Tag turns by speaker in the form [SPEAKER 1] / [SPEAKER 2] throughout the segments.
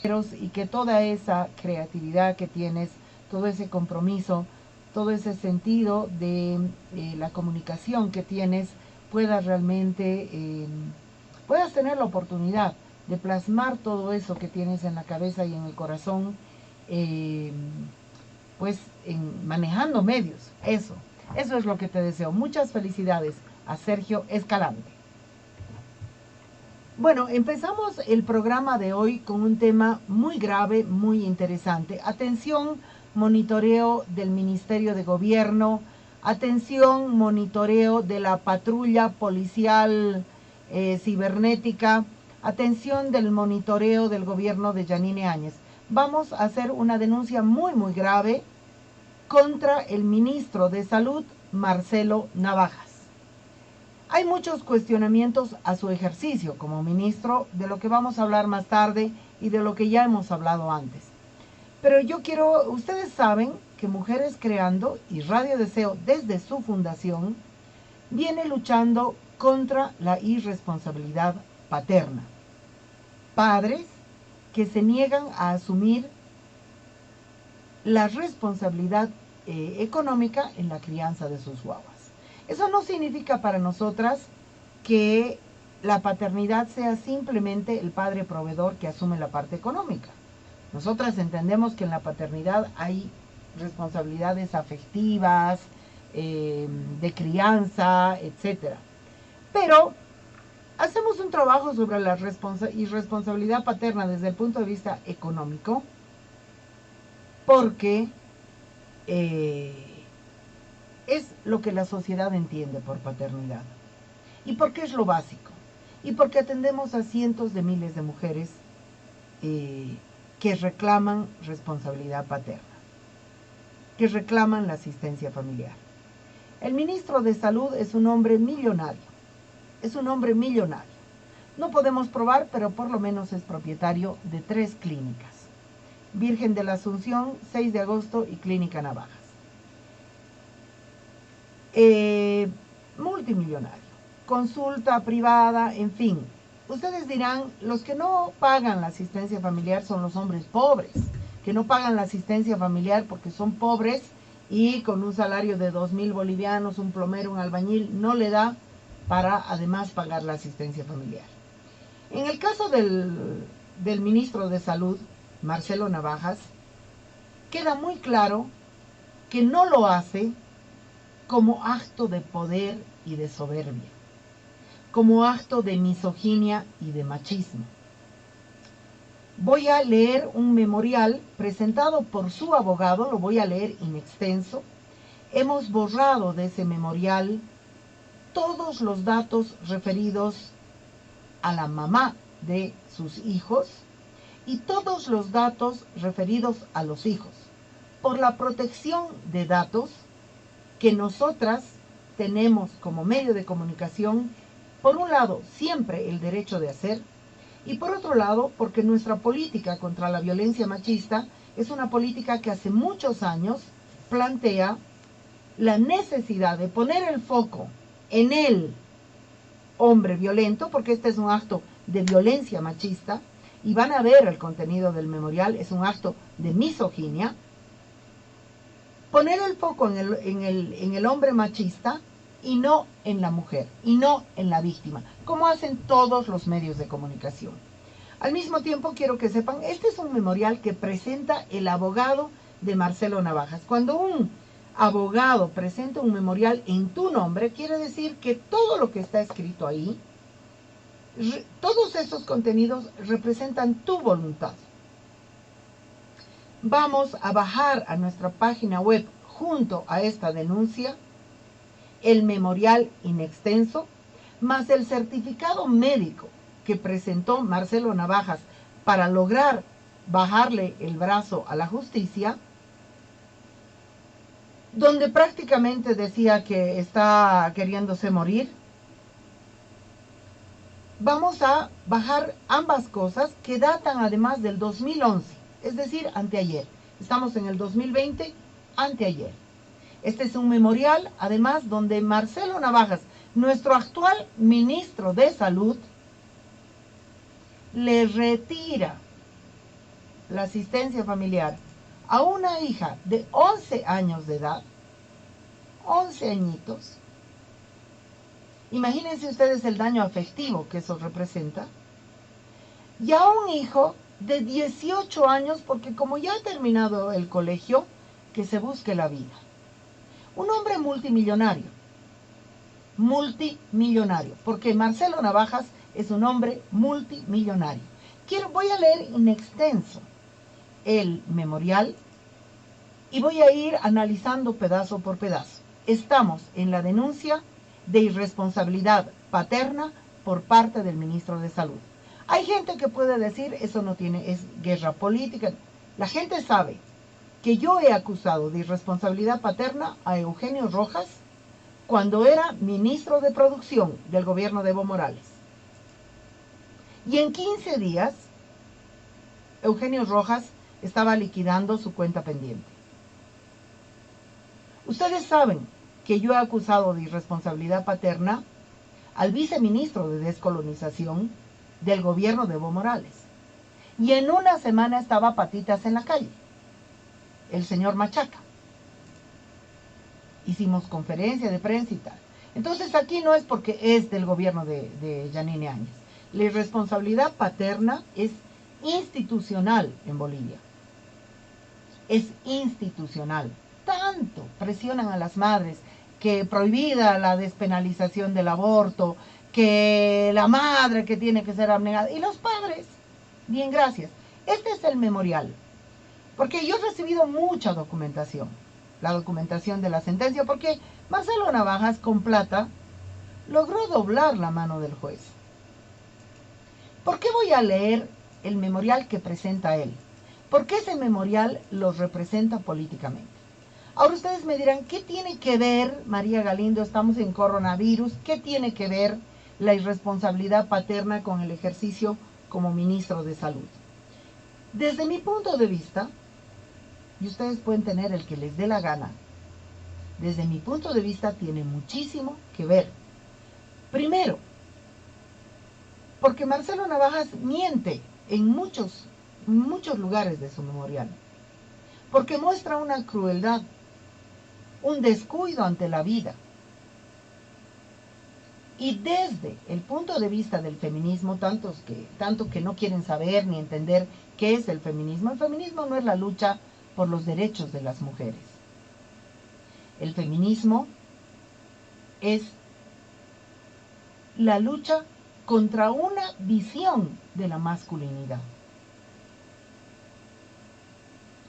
[SPEAKER 1] y que toda esa creatividad que tienes, todo ese compromiso, todo ese sentido de la comunicación que tienes, puedas realmente, puedas tener la oportunidad de plasmar todo eso que tienes en la cabeza y en el corazón, eh, pues manejando medios. Eso es lo que te deseo. Muchas felicidades a Sergio Escalante. Bueno, empezamos el programa de hoy con un tema muy grave, muy interesante. Atención, monitoreo del Ministerio de Gobierno. Atención, monitoreo de la patrulla policial cibernética. Atención del monitoreo del gobierno de Yanine Áñez. Vamos a hacer una denuncia muy, muy grave contra el ministro de Salud, Marcelo Navajas. Hay muchos cuestionamientos a su ejercicio como ministro, de lo que vamos a hablar más tarde y de lo que ya hemos hablado antes. Pero ustedes saben que Mujeres Creando y Radio Deseo, desde su fundación, viene luchando contra la irresponsabilidad paterna. Padres que se niegan a asumir la responsabilidad económica en la crianza de sus guaguas. Eso no significa para nosotras que la paternidad sea simplemente el padre proveedor que asume la parte económica. Nosotras entendemos que en la paternidad hay responsabilidades afectivas, de crianza, etc. Pero hacemos un trabajo sobre la irresponsabilidad paterna desde el punto de vista económico, porque es lo que la sociedad entiende por paternidad. ¿Y por qué es lo básico? Y porque atendemos a cientos de miles de mujeres que reclaman responsabilidad paterna, que reclaman la asistencia familiar. El ministro de Salud es un hombre millonario. Es un hombre millonario. No podemos probar, pero por lo menos es propietario de 3 clínicas. Virgen de la Asunción, 6 de agosto y Clínica Navajas. Multimillonario, consulta privada, en fin. Ustedes dirán, los que no pagan la asistencia familiar son los hombres pobres, que no pagan la asistencia familiar porque son pobres y con un salario de 2,000 bolivianos, un plomero, un albañil, no le da para además pagar la asistencia familiar. En el caso del ministro de Salud, Marcelo Navajas, queda muy claro que no lo hace como acto de poder y de soberbia, como acto de misoginia y de machismo. Voy a leer un memorial presentado por su abogado, lo voy a leer in extenso. Hemos borrado de ese memorial todos los datos referidos a la mamá de sus hijos y todos los datos referidos a los hijos, por la protección de datos que nosotras tenemos como medio de comunicación, por un lado, siempre el derecho de hacer, y por otro lado, porque nuestra política contra la violencia machista es una política que hace muchos años plantea la necesidad de poner el foco en el hombre violento, porque este es un acto de violencia machista, y van a ver el contenido del memorial, es un acto de misoginia. Poner el foco en el hombre machista y no en la mujer, y no en la víctima, como hacen todos los medios de comunicación. Al mismo tiempo, quiero que sepan, este es un memorial que presenta el abogado de Marcelo Navajas. Cuando un abogado presenta un memorial en tu nombre, quiere decir que todo lo que está escrito ahí, todos esos contenidos representan tu voluntad. Vamos a bajar a nuestra página web, junto a esta denuncia, el memorial in extenso, más el certificado médico que presentó Marcelo Navajas para lograr bajarle el brazo a la justicia, donde prácticamente decía que está queriéndose morir. Vamos a bajar ambas cosas que datan además del 2011, es decir, anteayer. Estamos en el 2020, anteayer. Este es un memorial, además, donde Marcelo Navajas, nuestro actual ministro de Salud, le retira la asistencia familiar a una hija de 11 años de edad, 11 añitos, imagínense ustedes el daño afectivo que eso representa, y a un hijo de 18 años, porque como ya ha terminado el colegio, que se busque la vida. Un hombre multimillonario, porque Marcelo Navajas es un hombre multimillonario. Voy a leer in extenso el memorial y voy a ir analizando pedazo por pedazo. Estamos en la denuncia de irresponsabilidad paterna por parte del ministro de Salud. Hay gente que puede decir, eso no tiene, es guerra política. La gente sabe que yo he acusado de irresponsabilidad paterna a Eugenio Rojas cuando era ministro de Producción del gobierno de Evo Morales. Y en 15 días, Eugenio Rojas estaba liquidando su cuenta pendiente. Ustedes saben que yo he acusado de irresponsabilidad paterna al viceministro de Descolonización del gobierno de Evo Morales. Y en una semana estaba patitas en la calle, el señor Machaca. Hicimos conferencia de prensa y tal. Entonces aquí no es porque es del gobierno de Yanine Áñez. La irresponsabilidad paterna es institucional en Bolivia. Es institucional. Tanto presionan a las madres que prohibida la despenalización del aborto, que la madre que tiene que ser abnegada, y los padres, bien, gracias. Este es el memorial, porque yo he recibido mucha documentación, la documentación de la sentencia, porque Marcelo Navajas con plata logró doblar la mano del juez. ¿Por qué voy a leer el memorial que presenta él? Porque ese memorial los representa políticamente. Ahora ustedes me dirán, ¿qué tiene que ver, María Galindo, estamos en coronavirus, qué tiene que ver la irresponsabilidad paterna con el ejercicio como ministro de Salud? Desde mi punto de vista, y ustedes pueden tener el que les dé la gana, desde mi punto de vista tiene muchísimo que ver. Primero, porque Marcelo Navajas miente en muchos lugares de su memorial, porque muestra una crueldad, un descuido ante la vida. Y desde el punto de vista del feminismo, tanto que no quieren saber ni entender qué es el feminismo no es la lucha por los derechos de las mujeres. El feminismo es la lucha contra una visión de la masculinidad.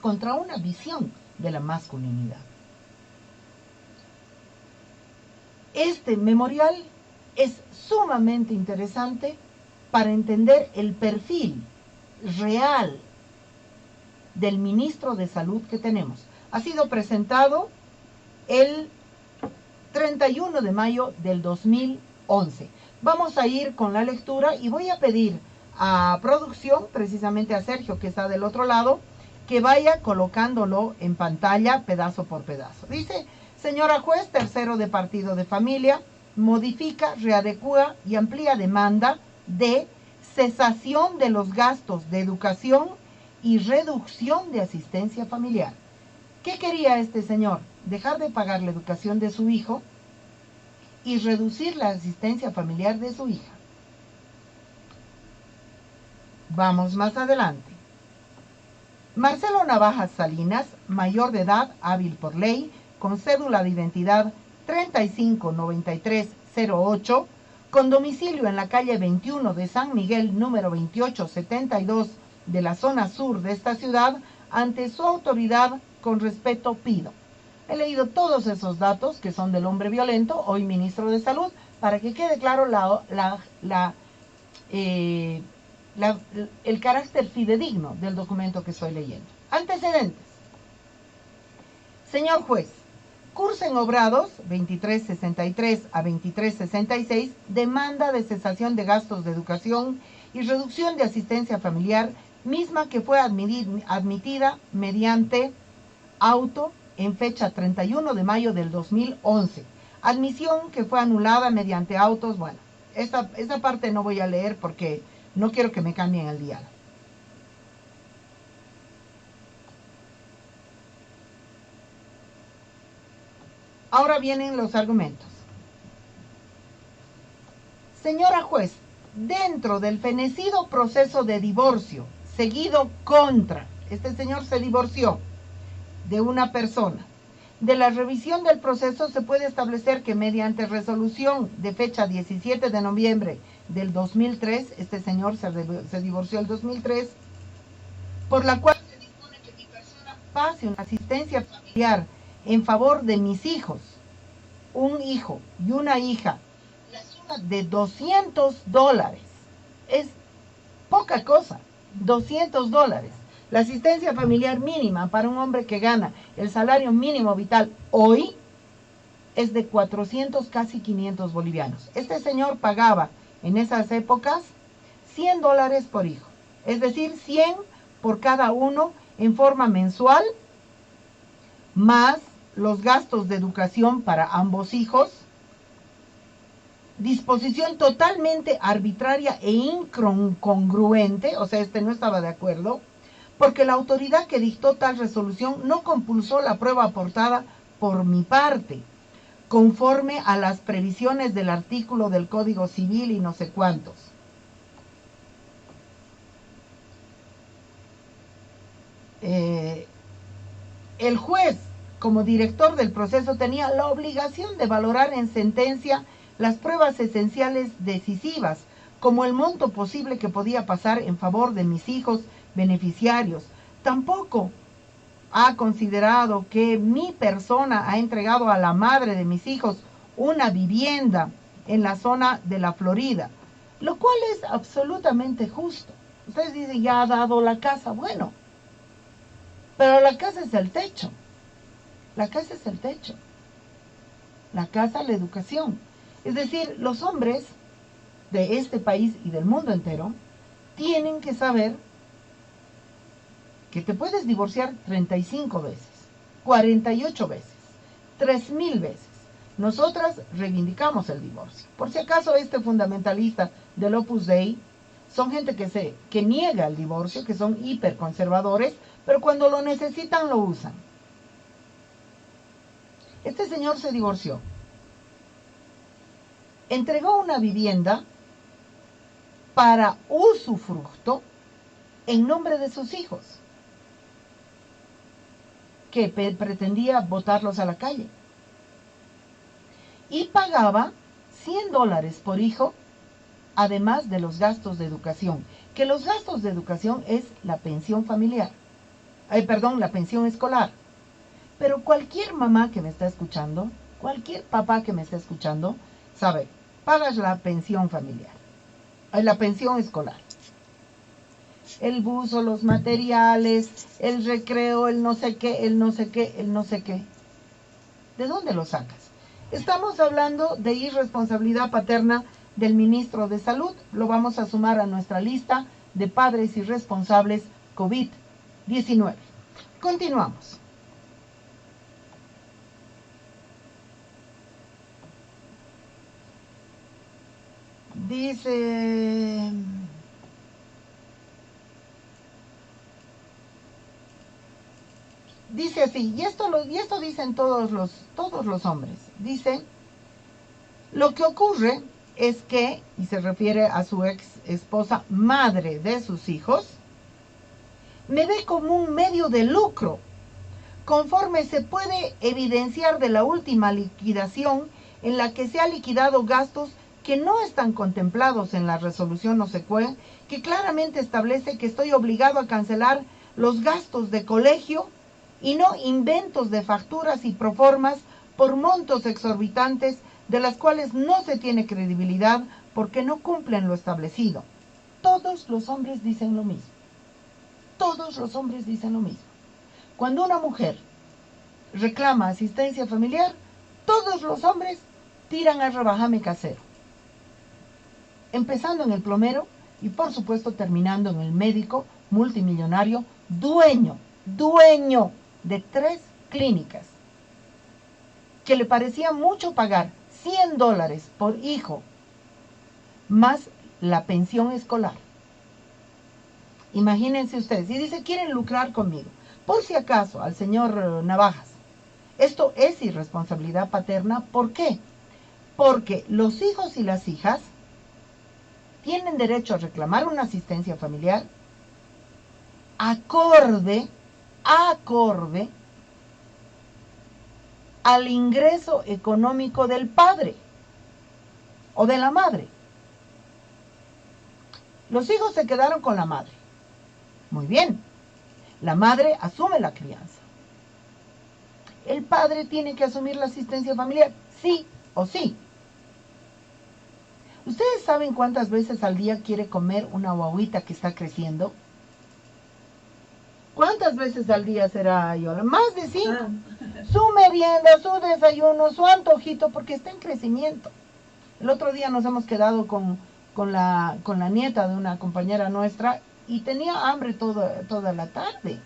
[SPEAKER 1] Contra una visión de la masculinidad. Este memorial es sumamente interesante para entender el perfil real del ministro de Salud que tenemos. Ha sido presentado el 31 de mayo del 2011. Vamos a ir con la lectura y voy a pedir a producción, precisamente a Sergio que está del otro lado, que vaya colocándolo en pantalla pedazo por pedazo. Dice: señora juez, tercero de partido de familia, modifica, readecúa y amplía demanda de cesación de los gastos de educación y reducción de asistencia familiar. ¿Qué quería este señor? Dejar de pagar la educación de su hijo y reducir la asistencia familiar de su hija. Vamos más adelante. Marcelo Navajas Salinas, mayor de edad, hábil por ley, con cédula de identidad 359308, con domicilio en la calle 21 de San Miguel, número 2872 de la zona sur de esta ciudad, ante su autoridad con respeto pido. He leído todos esos datos que son del hombre violento, hoy ministro de Salud, para que quede claro el carácter fidedigno del documento que estoy leyendo. Antecedentes. Señor juez, cursen obrados 2363 a 2366, demanda de cesación de gastos de educación y reducción de asistencia familiar, misma que fue admitida mediante auto en fecha 31 de mayo del 2011. Admisión que fue anulada mediante autos. Bueno, esa parte no voy a leer porque no quiero que me cambien el diálogo. Ahora vienen los argumentos. Señora juez, dentro del fenecido proceso de divorcio, seguido contra, este señor se divorció de una persona. De la revisión del proceso se puede establecer que mediante resolución de fecha 17 de noviembre del 2003, este señor se divorció el 2003, por la cual se dispone que mi persona pase una asistencia familiar en favor de mis hijos, un hijo y una hija, la suma de $200. Es poca cosa, $200. La asistencia familiar mínima para un hombre que gana el salario mínimo vital hoy es de 400, casi 500 bolivianos. Este señor pagaba en esas épocas $100 por hijo, es decir, 100 por cada uno en forma mensual, más los gastos de educación para ambos hijos, disposición totalmente arbitraria e incongruente, o sea, este no estaba de acuerdo, porque la autoridad que dictó tal resolución no compulsó la prueba aportada por mi parte, conforme a las previsiones del artículo del Código Civil y no sé cuántos. El juez, como director del proceso, tenía la obligación de valorar en sentencia las pruebas esenciales decisivas, como el monto posible que podía pasar en favor de mis hijos beneficiarios. Tampoco ha considerado que mi persona ha entregado a la madre de mis hijos una vivienda en la zona de la Florida, lo cual es absolutamente justo. Ustedes dicen, ya ha dado la casa, bueno, pero la casa es el techo. La casa es el techo. La casa, la educación. Es decir, los hombres de este país y del mundo entero tienen que saber que te puedes divorciar 35 veces, 48 veces, 3000 veces. Nosotras reivindicamos el divorcio. Por si acaso este fundamentalista del Opus Dei son gente que niega el divorcio, que son hiperconservadores, pero cuando lo necesitan lo usan. Este señor se divorció. Entregó una vivienda para usufructo en nombre de sus hijos, que pretendía botarlos a la calle. Y pagaba $100 por hijo, además de los gastos de educación. Que los gastos de educación es la pensión familiar. La pensión escolar. Pero cualquier mamá que me está escuchando, cualquier papá que me está escuchando, sabe, pagas la pensión familiar, la pensión escolar. El buzo, los materiales, el recreo, el no sé qué, el no sé qué, el no sé qué. ¿De dónde lo sacas? Estamos hablando de irresponsabilidad paterna del ministro de Salud. Lo vamos a sumar a nuestra lista de padres irresponsables COVID-19. Continuamos. Dice así, y esto dicen todos los hombres. Dice, lo que ocurre es que, y se refiere a su ex esposa, madre de sus hijos, me ve como un medio de lucro, conforme se puede evidenciar de la última liquidación en la que se ha liquidado gastos que no están contemplados en la resolución no sé cuál, que claramente establece que estoy obligado a cancelar los gastos de colegio y no inventos de facturas y proformas por montos exorbitantes de las cuales no se tiene credibilidad porque no cumplen lo establecido. Todos los hombres dicen lo mismo. Todos los hombres dicen lo mismo. Cuando una mujer reclama asistencia familiar, todos los hombres tiran a rebajame casero. Empezando en el plomero y por supuesto terminando en el médico multimillonario, dueño de 3 clínicas, que le parecía mucho pagar $100 por hijo, más la pensión escolar. Imagínense ustedes, y dice, quieren lucrar conmigo. Por si acaso, al señor Navajas, Esto es irresponsabilidad paterna. ¿Por qué? Porque los hijos y las hijas tienen derecho a reclamar una asistencia familiar acorde al ingreso económico del padre o de la madre. Los hijos se quedaron con la madre. Muy bien. La madre asume la crianza. El padre tiene que asumir la asistencia familiar, sí o sí. ¿Ustedes saben cuántas veces al día quiere comer una guaguita que está creciendo? ¿Cuántas veces al día será, Yola? Más de 5. Su merienda, su desayuno, su antojito, porque está en crecimiento. El otro día nos hemos quedado con la nieta de una compañera nuestra y tenía hambre toda la tarde.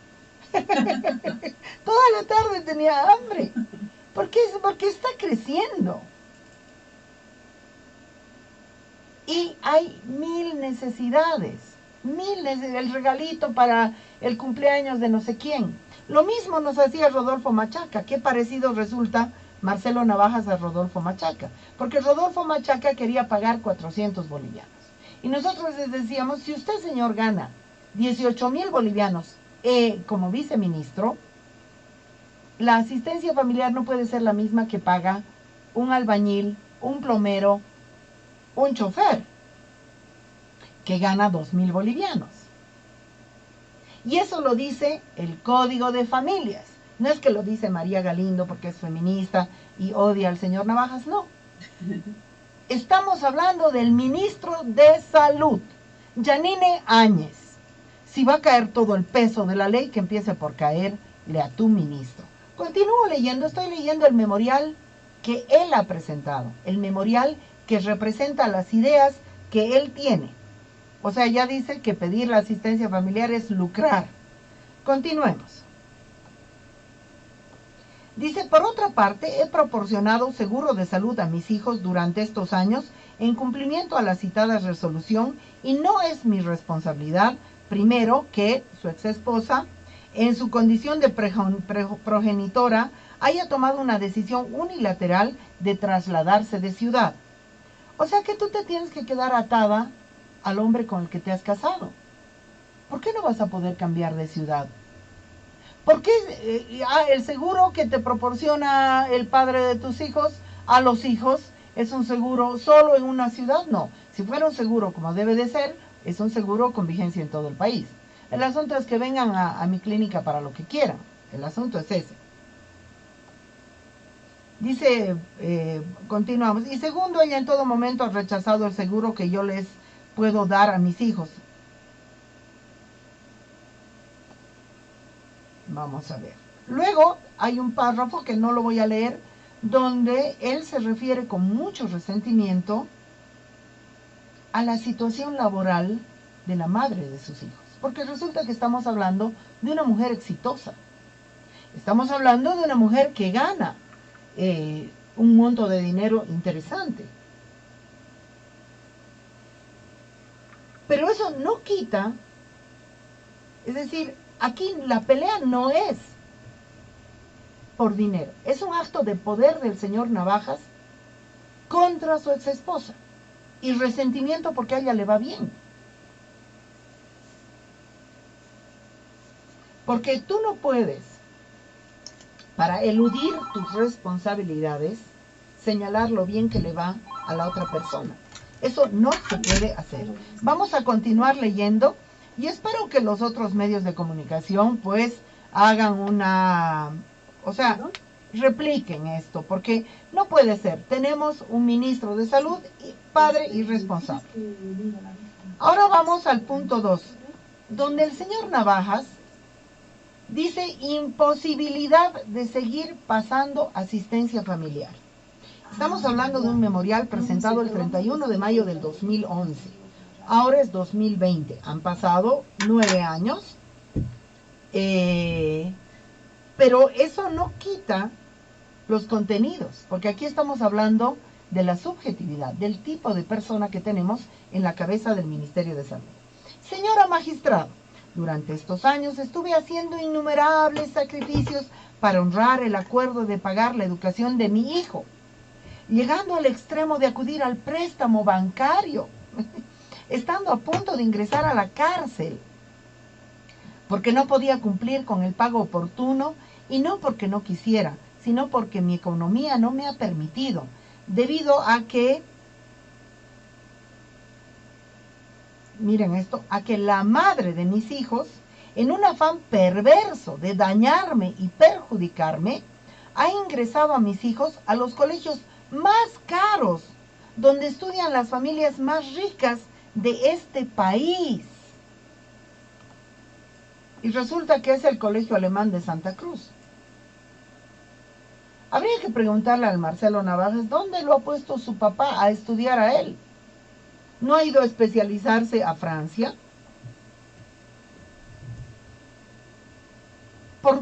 [SPEAKER 1] Toda la tarde tenía hambre. ¿Por qué? Porque está creciendo. Y hay mil necesidades. El regalito para el cumpleaños de no sé quién. Lo mismo nos hacía Rodolfo Machaca. Qué parecido resulta Marcelo Navajas a Rodolfo Machaca. Porque Rodolfo Machaca quería pagar 400 bolivianos. Y nosotros les decíamos, si usted, señor, gana 18,000 bolivianos como viceministro, la asistencia familiar no puede ser la misma que paga un albañil, un plomero, un chofer, que gana 2,000 bolivianos. Y eso lo dice el Código de Familias. No es que lo dice María Galindo porque es feminista y odia al señor Navajas, no. Estamos hablando del ministro de Salud, Yanine Áñez. Si va a caer todo el peso de la ley, que empiece por caerle a tu ministro. Continúo leyendo, estoy leyendo el memorial que él ha presentado, el memorial que representa las ideas que él tiene. O sea, ya dice que pedir la asistencia familiar es lucrar. Continuemos. Dice, por otra parte, he proporcionado seguro de salud a mis hijos durante estos años en cumplimiento a la citada resolución y no es mi responsabilidad, primero, que su exesposa, en su condición de progenitora, haya tomado una decisión unilateral de trasladarse de ciudad. O sea que tú te tienes que quedar atada al hombre con el que te has casado. ¿Por qué no vas a poder cambiar de ciudad? ¿Por qué el seguro que te proporciona el padre de tus hijos a los hijos es un seguro solo en una ciudad? No. Si fuera un seguro como debe de ser, es un seguro con vigencia en todo el país. El asunto es que vengan a mi clínica para lo que quieran. El asunto es ese. Dice, continuamos. Y segundo, ella en todo momento ha rechazado el seguro que yo les puedo dar a mis hijos. Vamos a ver. Luego hay un párrafo que no lo voy a leer, donde él se refiere con mucho resentimiento a la situación laboral de la madre de sus hijos. Porque resulta que estamos hablando de una mujer exitosa. Estamos hablando de una mujer que gana un monto de dinero interesante. Pero eso no quita, es decir, aquí la pelea no es por dinero, es un acto de poder del señor Navajas contra su exesposa y resentimiento porque a ella le va bien. Porque tú no puedes, para eludir tus responsabilidades, señalar lo bien que le va a la otra persona. Eso no se puede hacer. Vamos a continuar leyendo y espero que los otros medios de comunicación pues hagan repliquen esto, porque no puede ser. Tenemos un ministro de salud, padre irresponsable. Ahora vamos al punto 2, donde el señor Navajas dice imposibilidad de seguir pasando asistencia familiar. Estamos hablando de un memorial presentado el 31 de mayo del 2011. Ahora es 2020. Han pasado 9 años. Pero eso no quita los contenidos, porque aquí estamos hablando de la subjetividad, del tipo de persona que tenemos en la cabeza del Ministerio de Salud. Señora magistrado, durante estos años estuve haciendo innumerables sacrificios para honrar el acuerdo de pagar la educación de mi hijo, llegando al extremo de acudir al préstamo bancario, estando a punto de ingresar a la cárcel, porque no podía cumplir con el pago oportuno, y no porque no quisiera, sino porque mi economía no me ha permitido, debido a que, miren esto, a que la madre de mis hijos, en un afán perverso de dañarme y perjudicarme, ha ingresado a mis hijos a los colegios más caros, donde estudian las familias más ricas de este país. Y resulta que es el Colegio Alemán de Santa Cruz. Habría que preguntarle al Marcelo Navajas dónde lo ha puesto su papá a estudiar a él. ¿No ha ido a especializarse a Francia?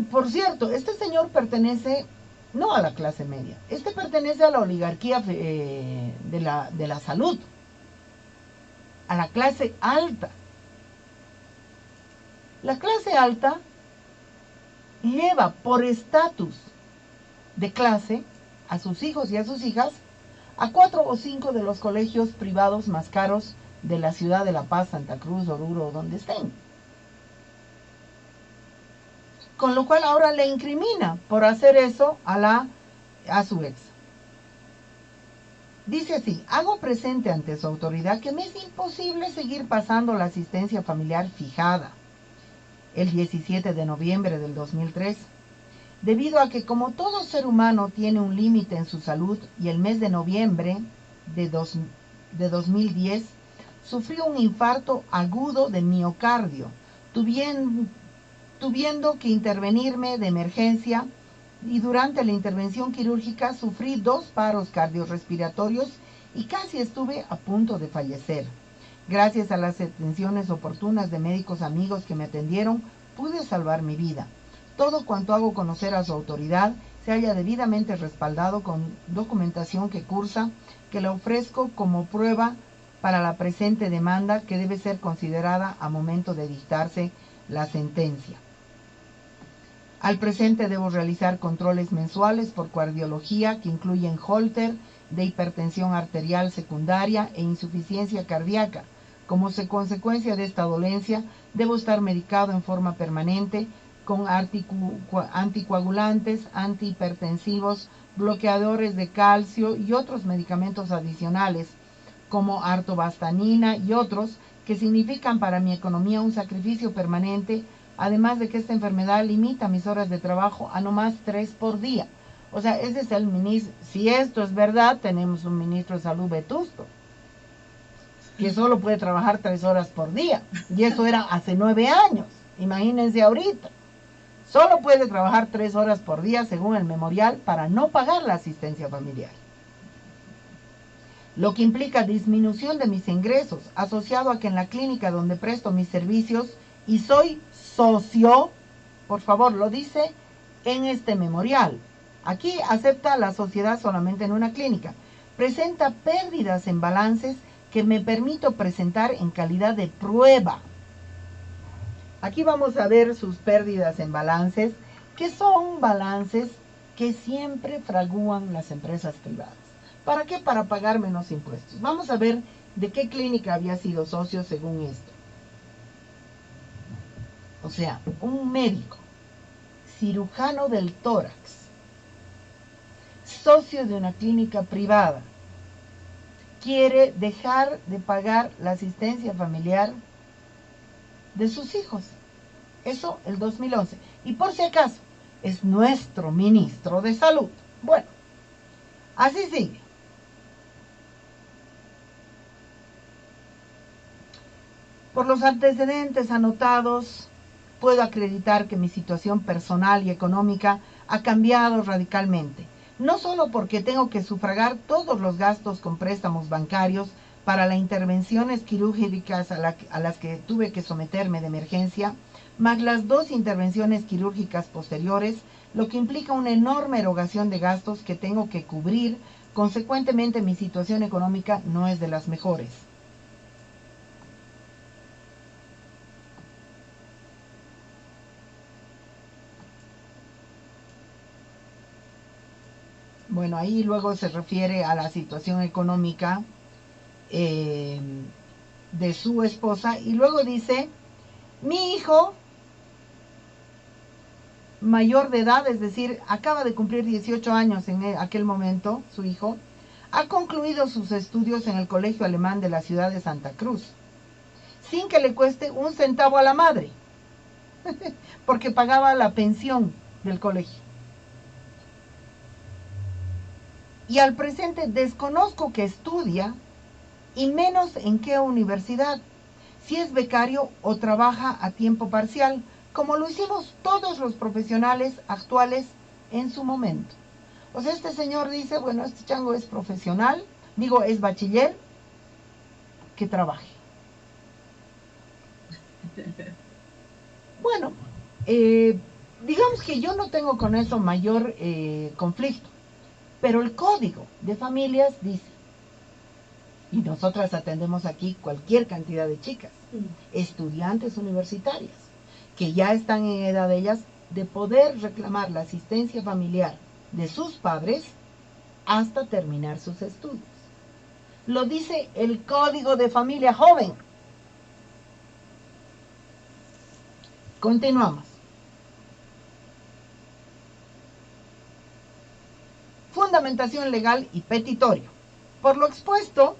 [SPEAKER 1] Por cierto, este señor pertenece no a la clase media, este pertenece a la oligarquía de la salud, a la clase alta. La clase alta lleva por estatus de clase a sus hijos y a sus hijas a 4 o 5 de los colegios privados más caros de la ciudad de La Paz, Santa Cruz, Oruro, donde estén. Con lo cual ahora le incrimina por hacer eso a su ex. Dice así: hago presente ante su autoridad que me es imposible seguir pasando la asistencia familiar fijada el 17 de noviembre del 2003, debido a que como todo ser humano tiene un límite en su salud, y el mes de noviembre de 2010 sufrió un infarto agudo de miocardio, tuviendo que intervenirme de emergencia, y durante la intervención quirúrgica sufrí 2 paros cardiorrespiratorios y casi estuve a punto de fallecer. Gracias a las atenciones oportunas de médicos amigos que me atendieron, pude salvar mi vida. Todo cuanto hago conocer a su autoridad se halla debidamente respaldado con documentación que cursa, que la ofrezco como prueba para la presente demanda, que debe ser considerada a momento de dictarse la sentencia. Al presente debo realizar controles mensuales por cardiología que incluyen holter de hipertensión arterial secundaria e insuficiencia cardíaca. Como consecuencia de esta dolencia, debo estar medicado en forma permanente con anticoagulantes, antihipertensivos, bloqueadores de calcio y otros medicamentos adicionales, como artobastanina y otros, que significan para mi economía un sacrificio permanente, además de que esta enfermedad limita mis horas de trabajo a no más 3 por día. O sea, ese es el ministro. Si esto es verdad, tenemos un ministro de salud vetusto, que solo puede trabajar 3 horas por día. Y eso era hace 9 años. Imagínense ahorita. Solo puede trabajar 3 horas por día, según el memorial, para no pagar la asistencia familiar. Lo que implica disminución de mis ingresos, asociado a que en la clínica donde presto mis servicios y soy socio, por favor, lo dice en este memorial. Aquí acepta la sociedad solamente en una clínica. Presenta pérdidas en balances que me permito presentar en calidad de prueba. Aquí vamos a ver sus pérdidas en balances, que son balances que siempre fragúan las empresas privadas. ¿Para qué? Para pagar menos impuestos. Vamos a ver de qué clínica había sido socio según esto. O sea, un médico, cirujano del tórax, socio de una clínica privada, quiere dejar de pagar la asistencia familiar de sus hijos. Eso el 2011. Y por si acaso, es nuestro ministro de salud. Bueno, así sigue. Por los antecedentes anotados, puedo acreditar que mi situación personal y económica ha cambiado radicalmente. No solo porque tengo que sufragar todos los gastos con préstamos bancarios para las intervenciones quirúrgicas a las que tuve que someterme de emergencia, más las 2 intervenciones quirúrgicas posteriores, lo que implica una enorme erogación de gastos que tengo que cubrir. Consecuentemente, mi situación económica no es de las mejores. Bueno, ahí luego se refiere a la situación económica de su esposa y luego dice, mi hijo mayor de edad, es decir, acaba de cumplir 18 años en aquel momento, su hijo, ha concluido sus estudios en el Colegio Alemán de la ciudad de Santa Cruz, sin que le cueste un centavo a la madre, porque pagaba la pensión del colegio. Y al presente desconozco que estudia y menos en qué universidad, si es becario o trabaja a tiempo parcial, como lo hicimos todos los profesionales actuales en su momento. O sea, este señor dice, bueno, este chango es profesional, es bachiller, que trabaje. Bueno, digamos que yo no tengo con eso mayor conflicto, pero el Código de Familias dice, y nosotras atendemos aquí cualquier cantidad de chicas, estudiantes universitarias, que ya están en edad de ellas de poder reclamar la asistencia familiar de sus padres hasta terminar sus estudios. Lo dice el Código de Familia Joven. Continuamos. Fundamentación legal y petitorio. Por lo expuesto,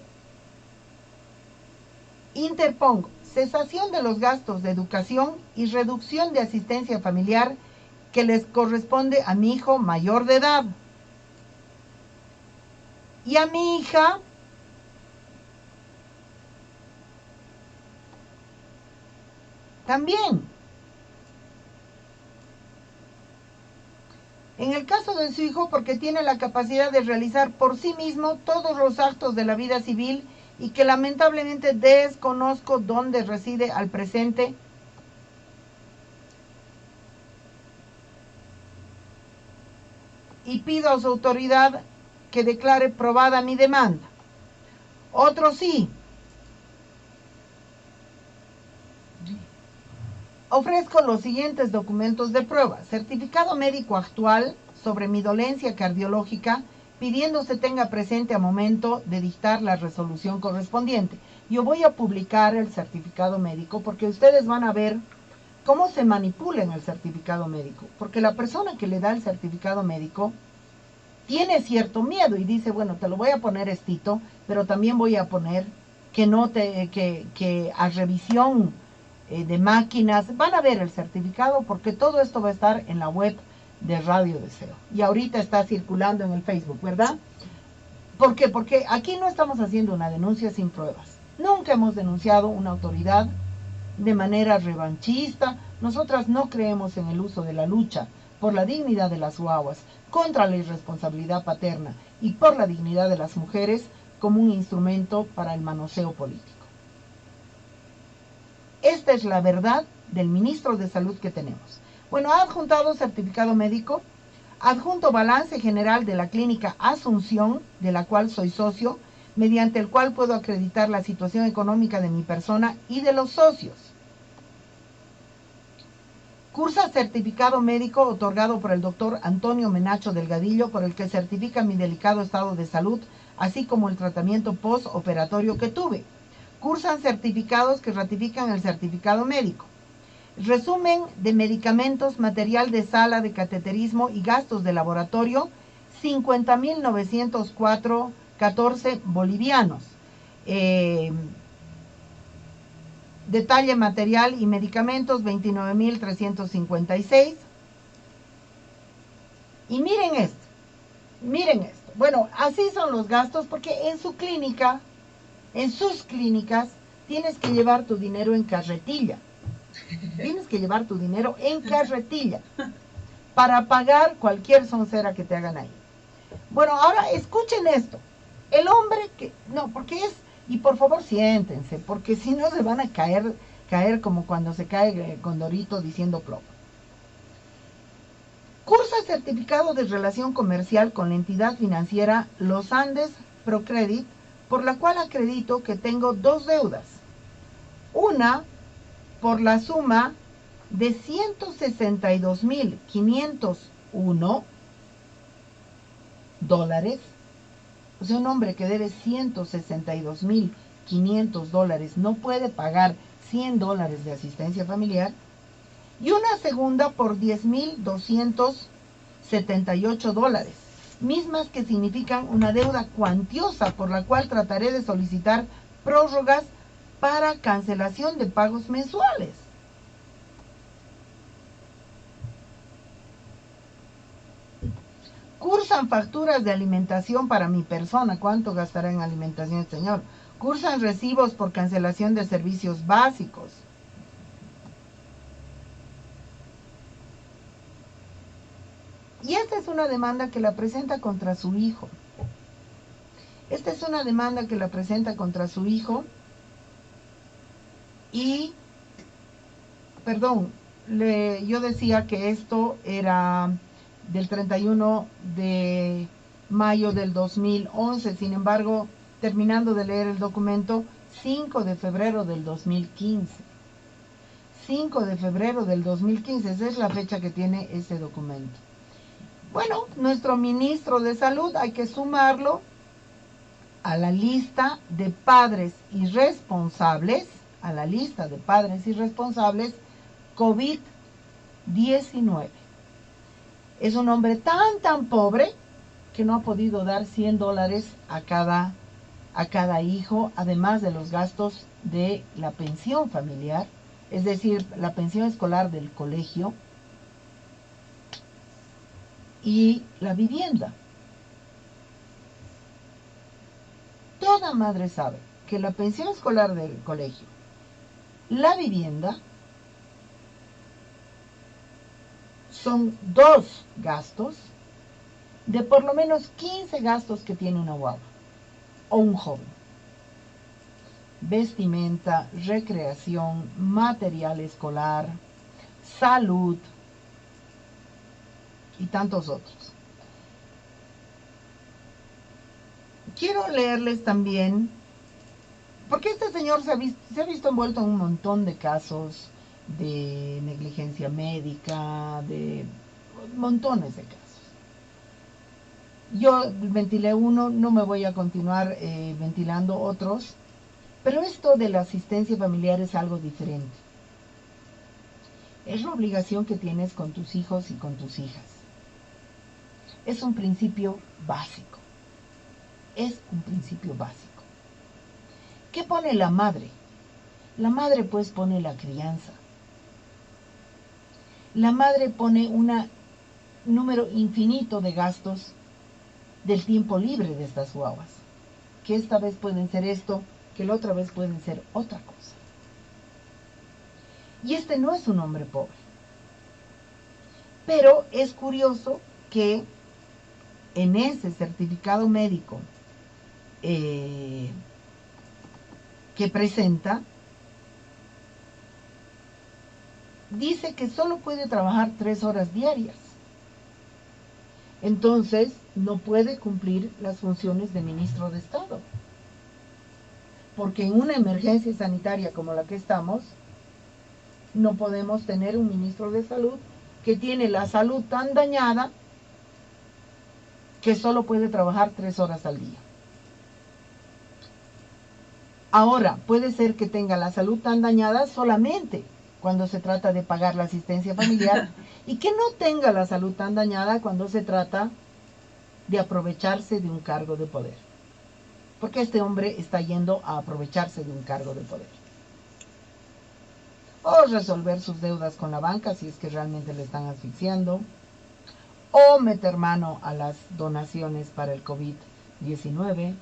[SPEAKER 1] interpongo cesación de los gastos de educación y reducción de asistencia familiar que les corresponde a mi hijo mayor de edad y a mi hija también. En el caso de su hijo, porque tiene la capacidad de realizar por sí mismo todos los actos de la vida civil y que lamentablemente desconozco dónde reside al presente. Y pido a su autoridad que declare probada mi demanda. Otro sí. Ofrezco los siguientes documentos de prueba. Certificado médico actual sobre mi dolencia cardiológica, pidiendo se tenga presente a momento de dictar la resolución correspondiente. Yo voy a publicar el certificado médico porque ustedes van a ver cómo se manipula en el certificado médico. Porque la persona que le da el certificado médico tiene cierto miedo y dice, bueno, te lo voy a poner estito, pero también voy a poner que a revisión de máquinas, van a ver el certificado porque todo esto va a estar en la web de Radio Deseo. Y ahorita está circulando en el Facebook, ¿verdad? ¿Por qué? Porque aquí no estamos haciendo una denuncia sin pruebas. Nunca hemos denunciado una autoridad de manera revanchista. Nosotras no creemos en el uso de la lucha por la dignidad de las guaguas, contra la irresponsabilidad paterna y por la dignidad de las mujeres como un instrumento para el manoseo político. Esta es la verdad del ministro de Salud que tenemos. Bueno, ha adjuntado certificado médico, adjunto balance general de la clínica Asunción, de la cual soy socio, mediante el cual puedo acreditar la situación económica de mi persona y de los socios. Cursa certificado médico otorgado por el doctor Antonio Menacho Delgadillo, por el que certifica mi delicado estado de salud, así como el tratamiento postoperatorio que tuve. Cursan certificados que ratifican el certificado médico. Resumen de medicamentos, material de sala de cateterismo y gastos de laboratorio, 50.904.14 bolivianos. Detalle material y medicamentos, 29.356. Y miren esto. Bueno, así son los gastos porque en su clínica, en sus clínicas, tienes que llevar tu dinero en carretilla. Tienes que llevar tu dinero en carretilla para pagar cualquier soncera que te hagan ahí. Bueno, ahora escuchen esto. El hombre que... No, porque es... Y por favor siéntense, porque si no se van a caer como cuando se cae Condorito diciendo plomo. Cursa certificado de relación comercial con la entidad financiera Los Andes Procredit, por la cual acredito que tengo dos deudas. Una por la suma de 162.501 O sea, un hombre que debe $162,500 no puede pagar $100 de asistencia familiar. Y una segunda por $10,278, mismas que significan una deuda cuantiosa por la cual trataré de solicitar prórrogas para cancelación de pagos mensuales. Cursan facturas de alimentación para mi persona. ¿Cuánto gastará en alimentación el señor? Cursan recibos por cancelación de servicios básicos. Y esta es una demanda que la presenta contra su hijo. Y, perdón, yo decía que esto era del 31 de mayo del 2011. Sin embargo, terminando de leer el documento, 5 de febrero del 2015. 5 de febrero del 2015, esa es la fecha que tiene ese documento. Bueno, nuestro ministro de Salud hay que sumarlo a la lista de padres irresponsables, COVID-19. Es un hombre tan pobre que no ha podido dar $100 a cada hijo, además de los gastos de la pensión familiar, es decir, la pensión escolar del colegio y la vivienda. Toda madre sabe que la pensión escolar del colegio, la vivienda, son 2 gastos de por lo menos 15 gastos que tiene una guagua o un joven. Vestimenta, recreación, material escolar, salud y tantos otros. Quiero leerles también, porque este señor se ha visto envuelto en un montón de casos de negligencia médica, de montones de casos. Yo ventilé uno, no me voy a continuar ventilando otros, pero esto de la asistencia familiar es algo diferente. Es la obligación que tienes con tus hijos y con tus hijas. Es un principio básico. ¿Qué pone la madre? La madre pues pone la crianza. La madre pone un número infinito de gastos del tiempo libre de estas guaguas, que esta vez pueden ser esto, que la otra vez pueden ser otra cosa. Y este no es un hombre pobre. Pero es curioso que en ese certificado médico que presenta, dice que solo puede trabajar 3 horas diarias. Entonces, no puede cumplir las funciones de ministro de Estado. Porque en una emergencia sanitaria como la que estamos, no podemos tener un ministro de Salud que tiene la salud tan dañada que solo puede trabajar 3 horas al día. Ahora, puede ser que tenga la salud tan dañada solamente cuando se trata de pagar la asistencia familiar y que no tenga la salud tan dañada cuando se trata de aprovecharse de un cargo de poder. Porque este hombre está yendo a aprovecharse de un cargo de poder. O resolver sus deudas con la banca si es que realmente le están asfixiando. O meter mano a las donaciones para el COVID-19.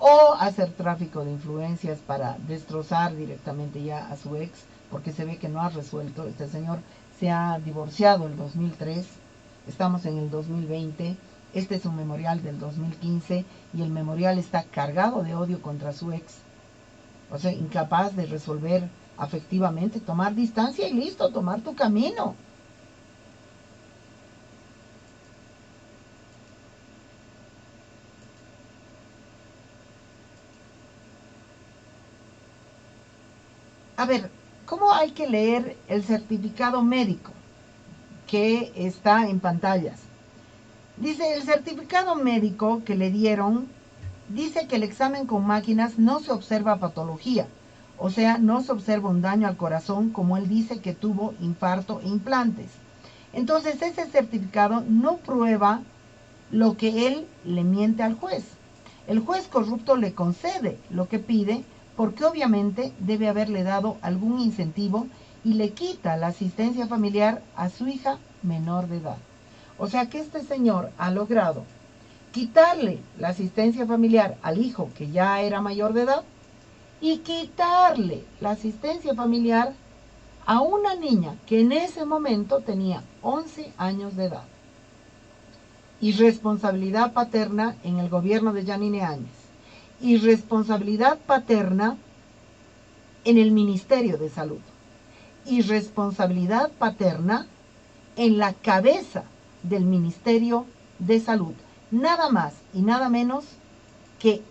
[SPEAKER 1] O hacer tráfico de influencias para destrozar directamente ya a su ex, porque se ve que no ha resuelto. Este señor se ha divorciado en el 2003, estamos en el 2020, este es un memorial del 2015 y el memorial está cargado de odio contra su ex. O sea, incapaz de resolver afectivamente, tomar distancia y listo, tomar tu camino. A ver, ¿cómo hay que leer el certificado médico que está en pantallas? Dice, el certificado médico que le dieron dice que el examen con máquinas no se observa patología, o sea, no se observa un daño al corazón como él dice que tuvo infarto e implantes. Entonces ese certificado no prueba lo que él le miente al juez. El juez corrupto le concede lo que pide porque obviamente debe haberle dado algún incentivo y le quita la asistencia familiar a su hija menor de edad. O sea que este señor ha logrado quitarle la asistencia familiar al hijo que ya era mayor de edad y quitarle la asistencia familiar a una niña que en ese momento tenía 11 años de edad. Irresponsabilidad paterna en el gobierno de Yanine Áñez. Irresponsabilidad paterna en el Ministerio de Salud. Irresponsabilidad paterna en la cabeza del Ministerio de Salud. Nada más y nada menos que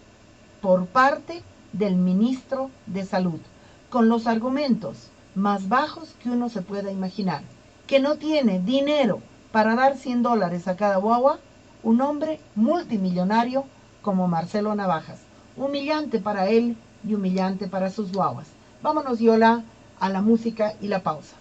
[SPEAKER 1] por parte del ministro de Salud, con los argumentos más bajos que uno se pueda imaginar, que no tiene dinero para dar $100 a cada guagua, un hombre multimillonario como Marcelo Navajas. Humillante para él y humillante para sus guaguas. Vámonos, Yola, a la música y la pausa.